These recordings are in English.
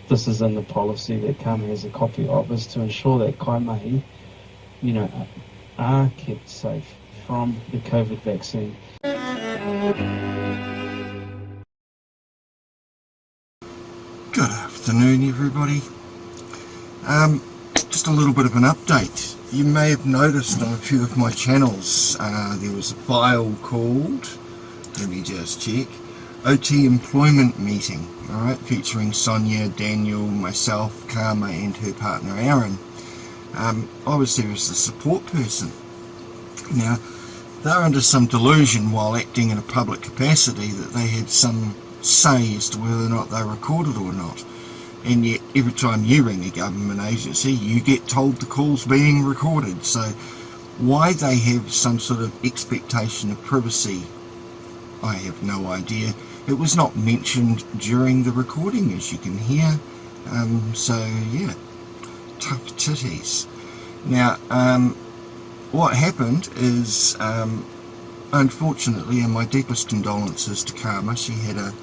this is in the policy that CAMA has a copy of, is to ensure that kaimahi, you know, are kept safe from the COVID vaccine. Good afternoon, everybody. Just a little bit of an update. You may have noticed on a few of my channels there was a file called, let me just check, OT Employment Meeting, alright, featuring Sonia, Daniel, myself, Karma and her partner Aaron. I was there as the support person. Now, they're under some delusion while acting in a public capacity that they had some say as to whether or not they're recorded or not. And yet every time you ring a government agency you get told the call's being recorded. So why they have some sort of expectation of privacy, I have no idea. It was not mentioned during the recording, as you can hear. So yeah, tough titties. Now what happened is, unfortunately, and my deepest condolences to Karma, she had a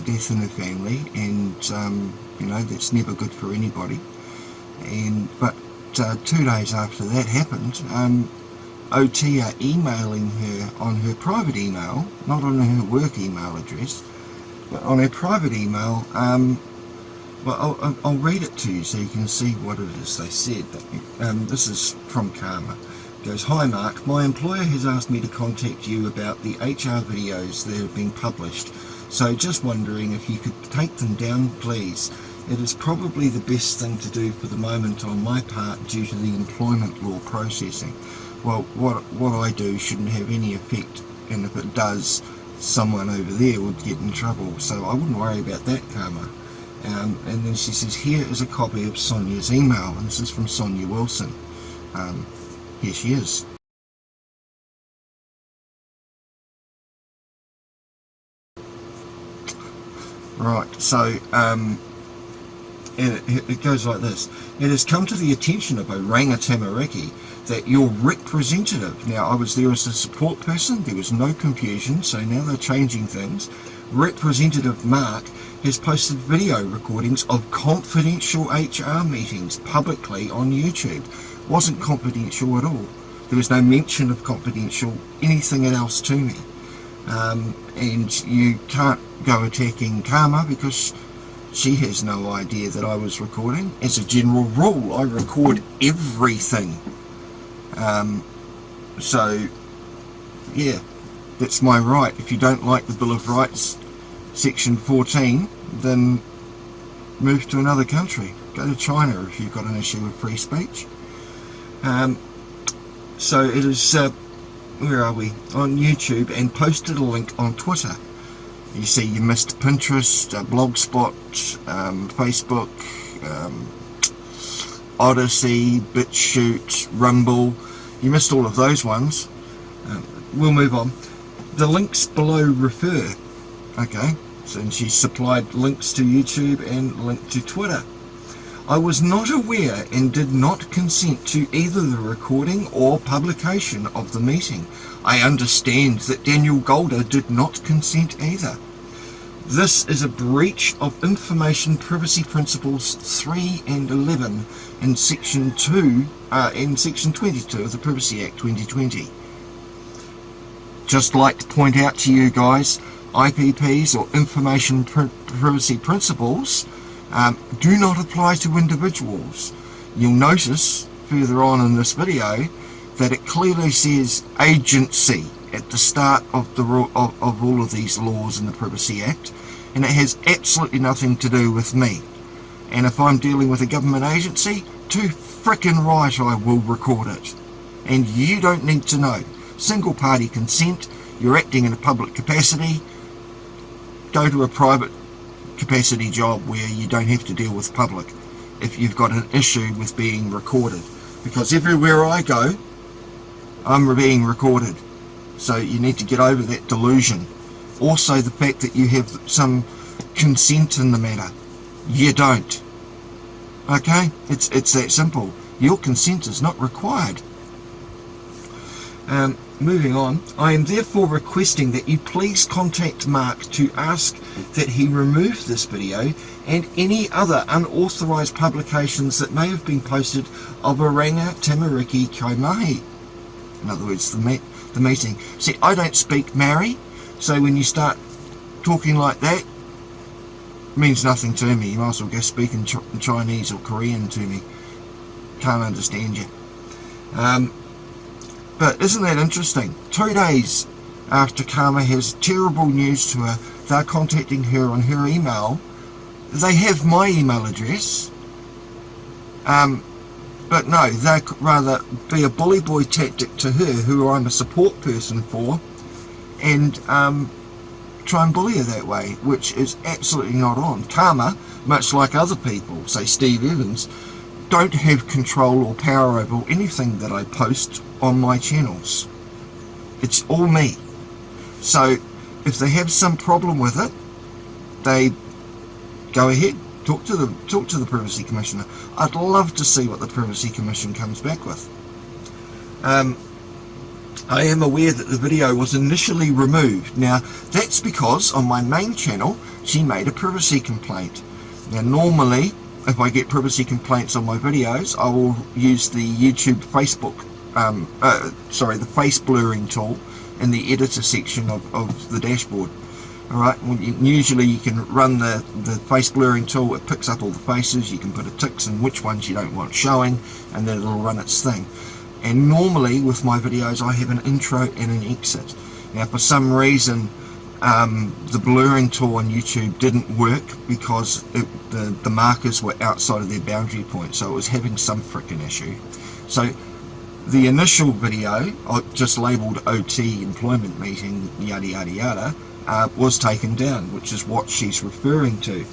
death in her family, and you know, that's never good for anybody. But 2 days after that happened, OT are emailing her on her private email, not on her work email address, but on her private email. Well, I'll read it to you so you can see what it is they said. This is from Karma. It goes, "Hi Mark, my employer has asked me to contact you about the HR videos that have been published. So just wondering if you could take them down, please. It is probably the best thing to do for the moment on my part due to the employment law processing." Well, what I do shouldn't have any effect, and if it does, someone over there would get in trouble. So I wouldn't worry about that, Karma. And then she says, here is a copy of Sonia's email, and this is from Sonia Wilson. Here she is. Right, so it goes like this. "It has come to the attention of Oranga Tamariki that your representative," now I was there as a support person, there was no confusion, so now they're changing things, "Representative Mark has posted video recordings of confidential HR meetings publicly on YouTube." Wasn't confidential at all. There was no mention of confidential anything else to me. And you can't go attacking Karma because she has no idea that I was recording. As a general rule, I record everything. So yeah, that's my right. If you don't like the Bill of Rights section 14, then move to another country. Go to China if you've got an issue with free speech. So it is, where are we? On YouTube, and posted a link on Twitter. You see, you missed Pinterest, Blogspot, Facebook, Odyssey, BitChute, Rumble. You missed all of those ones. We'll move on. The links below refer. Okay, so she supplied links to YouTube and link to Twitter. "I was not aware and did not consent to either the recording or publication of the meeting. I understand that Daniel Golder did not consent either. This is a breach of Information Privacy Principles 3 and 11 in Section 2 and Section 22 of the Privacy Act 2020. Just like to point out to you guys, IPPs or Information Privacy Principles do not apply to individuals. You'll notice further on in this video that it clearly says agency at the start of the of all of these laws in the Privacy Act, and it has absolutely nothing to do with me. And if I'm dealing with a government agency, too frickin' right I will record it. And you don't need to know. Single party consent, you're acting in a public capacity, go to a private capacity job where you don't have to deal with public if you've got an issue with being recorded, because everywhere I go I'm being recorded. So you need to get over that delusion. Also the fact that you have some consent in the matter. You don't. Okay, it's that simple. Your consent is not required. moving on. I am therefore requesting that you please contact Mark to ask that he remove this video and any other unauthorised publications that may have been posted of Oranga Tamariki Kaimahi. In other words, the meeting. See, I don't speak Maori, so when you start talking like that, it means nothing to me. You might as well go speaking Chinese or Korean to me. Can't understand you. But isn't that interesting? 2 days after Karma has terrible news to her, they're contacting her on her email. They have my email address. But no, they'd rather be a bully boy tactic to her, who I'm a support person for, and try and bully her that way, which is absolutely not on. Karma, much like other people, say Steve Evans, don't have control or power over anything that I post on my channels. It's all me. So if they have some problem with it, they go ahead, talk to the Privacy Commissioner. I'd love to see what the Privacy Commission comes back with. I am aware that the video was initially removed. Now that's because on my main channel she made a privacy complaint. Now normally, if I get privacy complaints on my videos, I will use the YouTube the face blurring tool in the editor section of the dashboard. Alright, usually you can run the face blurring tool, it picks up all the faces, you can put a ticks in which ones you don't want showing, and then it'll run its thing. And normally with my videos I have an intro and an exit. Now for some reason the blurring tool on YouTube didn't work because the markers were outside of their boundary point, so it was having some frickin' issue. So the initial video, just labelled OT employment meeting yada yada yada, was taken down, which is what she's referring to.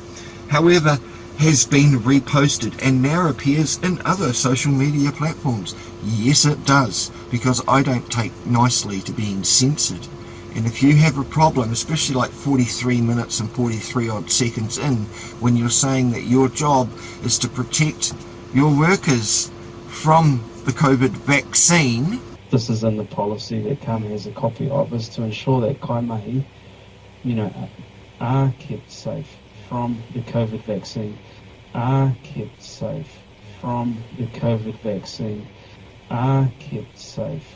However, has been reposted and now appears in other social media platforms. Yes, it does, because I don't take nicely to being censored. And if you have a problem, especially like 43 minutes and 43 odd seconds in, when you're saying that your job is to protect your workers from the COVID vaccine. This is in the policy that Karma has a copy of, is to ensure that kaimahi, are kept safe from the COVID vaccine, are kept safe from the COVID vaccine, are kept safe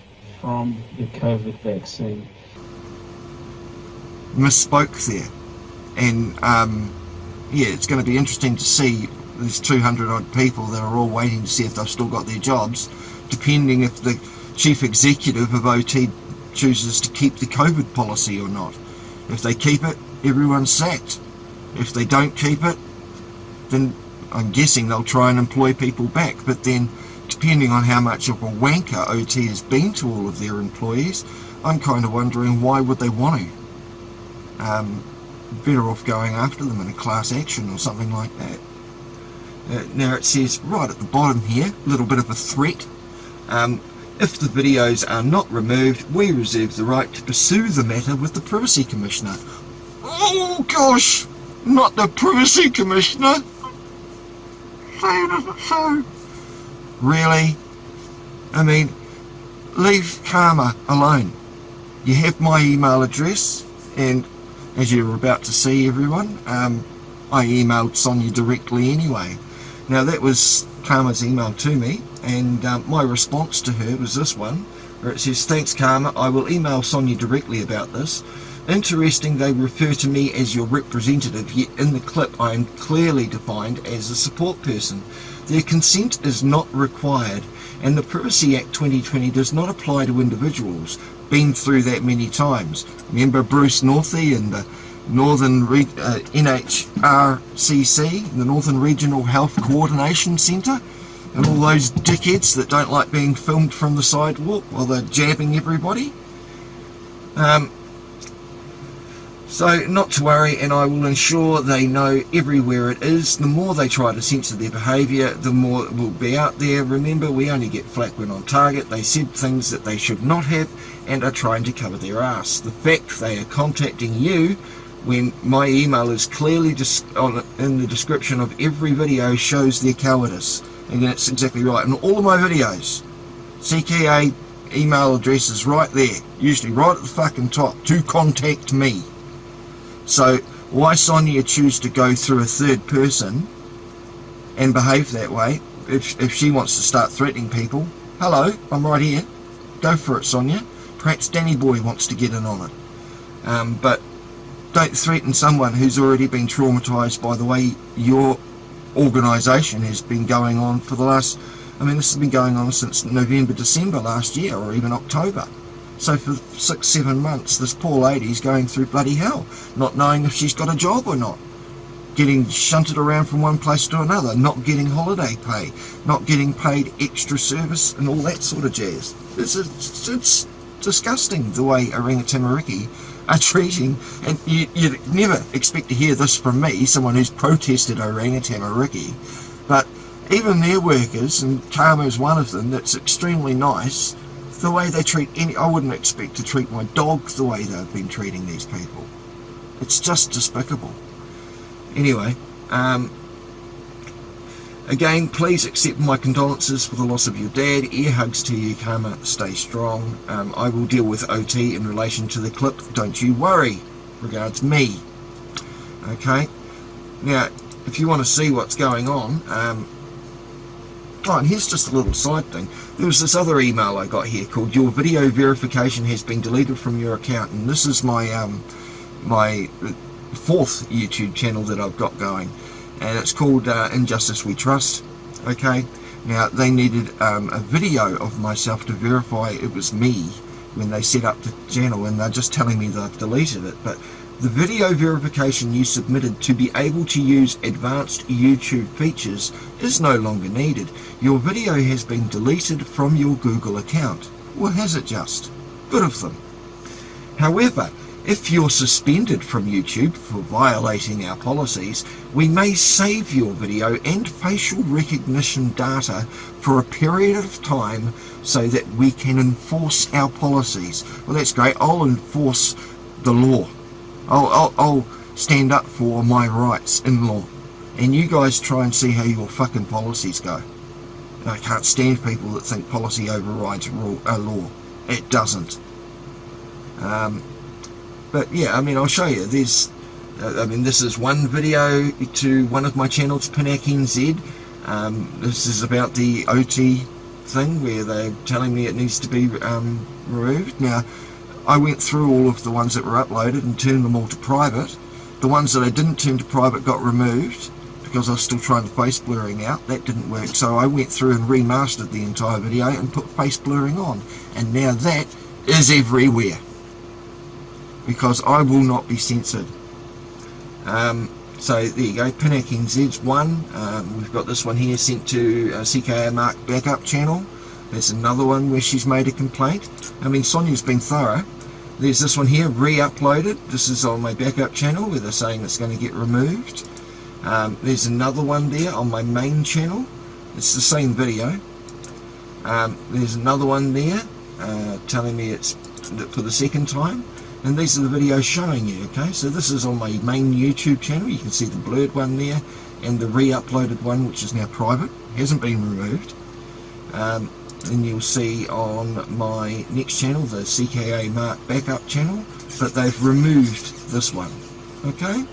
from the COVID vaccine. Misspoke there, and yeah, it's going to be interesting to see these 200 odd people that are all waiting to see if they've still got their jobs, depending if the chief executive of OT chooses to keep the COVID policy or not. If they keep it, everyone's sacked. If they don't keep it, then I'm guessing they'll try and employ people back. But then, depending on how much of a wanker OT has been to all of their employees, I'm kind of wondering why would they want to. Better off going after them in a class action or something like that. Now it says right at the bottom here, a little bit of a threat. If the videos are not removed, we reserve the right to pursue the matter with the Privacy Commissioner. Oh gosh, not the Privacy Commissioner. So really? I mean, leave Karma alone. You have my email address, and as you're about to see, everyone, I emailed Sonia directly anyway. Now that was Karma's email to me, and my response to her was this one, where it says, "Thanks Karma, I will email Sonia directly about this. Interesting they refer to me as your representative, yet in the clip I am clearly defined as a support person. Their consent is not required, and the Privacy Act 2020 does not apply to individuals. Been through that many times. Remember Bruce Northey and the Northern NHRCC, the Northern Regional Health Coordination Centre, and all those dickheads that don't like being filmed from the sidewalk while they're jabbing everybody? So not to worry, and I will ensure they know everywhere it is. The more they try to censor their behaviour, the more it will be out there. Remember, we only get flack when on target. They said things that they should not have and are trying to cover their ass. The fact they are contacting you when my email is clearly in the description of every video shows their cowardice. And that's exactly right. In all of my videos, CKA email address is right there, usually right at the fucking top, to contact me. So why Sonia choose to go through a third person and behave that way? If she wants to start threatening people, hello, I'm right here, go for it, Sonia. Perhaps Danny Boy wants to get in on it, but don't threaten someone who's already been traumatised by the way your organisation has been going on for the last, I mean, this has been going on since November, December last year, or even October. So for 6-7 months, this poor lady's going through bloody hell, not knowing if she's got a job or not, getting shunted around from one place to another, not getting holiday pay, not getting paid extra service, and all that sort of jazz. It's disgusting the way Orangatanariki are treating, and you'd never expect to hear this from me, someone who's protested Orangatanariki, but even their workers, and Karma's one of them, that's extremely nice, the way they treat I wouldn't expect to treat my dog the way they've been treating these people. It's just despicable. Anyway, again, please accept my condolences for the loss of your dad. Ear hugs to you, Karma. Stay strong. I will deal with OT in relation to the clip. Don't you worry. Regards, me. Okay. Now, if you want to see what's going on, oh, and here's just a little side thing. There was this other email I got here called "Your video verification has been deleted from your account," and this is my my 4th YouTube channel that I've got going, and it's called Injustice We Trust. Okay, now they needed a video of myself to verify it was me when they set up the channel, and they're just telling me that I've deleted it. But the video verification you submitted to be able to use advanced YouTube features is no longer needed. Your video has been deleted from your Google account. Well, has it just? Good of them. However, if you're suspended from YouTube for violating our policies, we may save your video and facial recognition data for a period of time so that we can enforce our policies. Well, that's great. I'll enforce the law. I'll stand up for my rights in law. And you guys try and see how your fucking policies go. And I can't stand people that think policy overrides law. It doesn't. But yeah, I mean, I'll show you. There's, I mean, this is one video to one of my channels, PINAC NZ. This is about the OT thing where they're telling me it needs to be removed. Now, I went through all of the ones that were uploaded and turned them all to private. The ones that I didn't turn to private got removed because I was still trying the face blurring out. That didn't work, so I went through and remastered the entire video and put face blurring on. And now that is everywhere, because I will not be censored. So there you go, PINAC NZ's one. We've got this one here sent to CKA Mark backup channel. There's another one where she's made a complaint. I mean, Sonia's been thorough. There's this one here, re-uploaded. This is on my backup channel where they're saying it's going to get removed. There's another one there on my main channel. It's the same video. There's another one there telling me it's for the second time. And these are the videos showing you, okay? So this is on my main YouTube channel. You can see the blurred one there and the re-uploaded one, which is now private. Hasn't been removed. Then you'll see on my next channel, the CKA Mark backup channel, but they've removed this one, okay?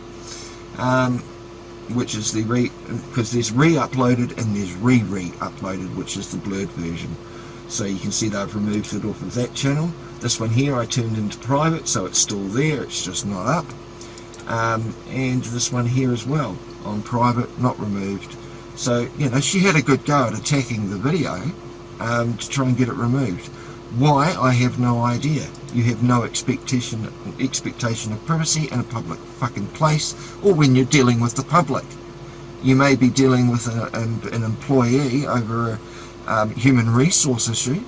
Which is the because there's re-uploaded and there's re-uploaded, which is the blurred version. So you can see they've removed it off of that channel. This one here I turned into private, so it's still there, it's just not up. And this one here as well, on private, not removed. So, you know, she had a good go at attacking the video to try and get it removed. Why? I have no idea. You have no expectation of privacy in a public fucking place, or when you're dealing with the public. You may be dealing with an employee over a human resource issue,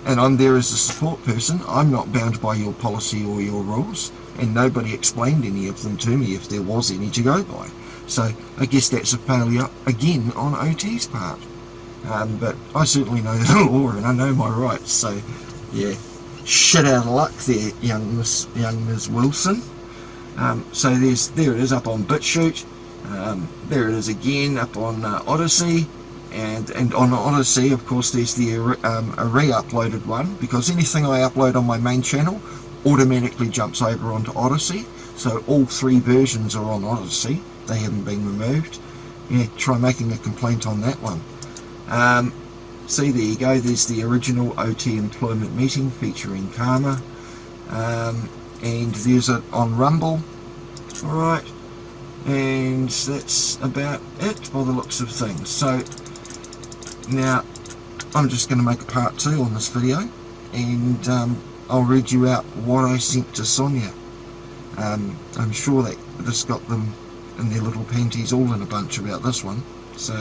and I'm there as a support person. I'm not bound by your policy or your rules, and nobody explained any of them to me if there was any to go by. So I guess that's a failure again on OT's part. But I certainly know the law and I know my rights, so yeah, shit out of luck there, young Miss Wilson. So there it is up on BitChute. There it is again up on Odyssey. And on Odyssey, of course, there's the a re-uploaded one, because anything I upload on my main channel automatically jumps over onto Odyssey. So all 3 versions are on Odyssey, they haven't been removed. Yeah, try making a complaint on that one. See, there you go, there's the original OT employment meeting featuring Karma, and there's it on Rumble. Alright, and that's about it by the looks of things. So now I'm just going to make a part 2 on this video, and I'll read you out what I sent to Sonia. I'm sure that this got them in their little panties all in a bunch about this one, so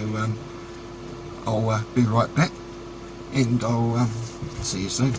I'll be right back, and I'll see you soon.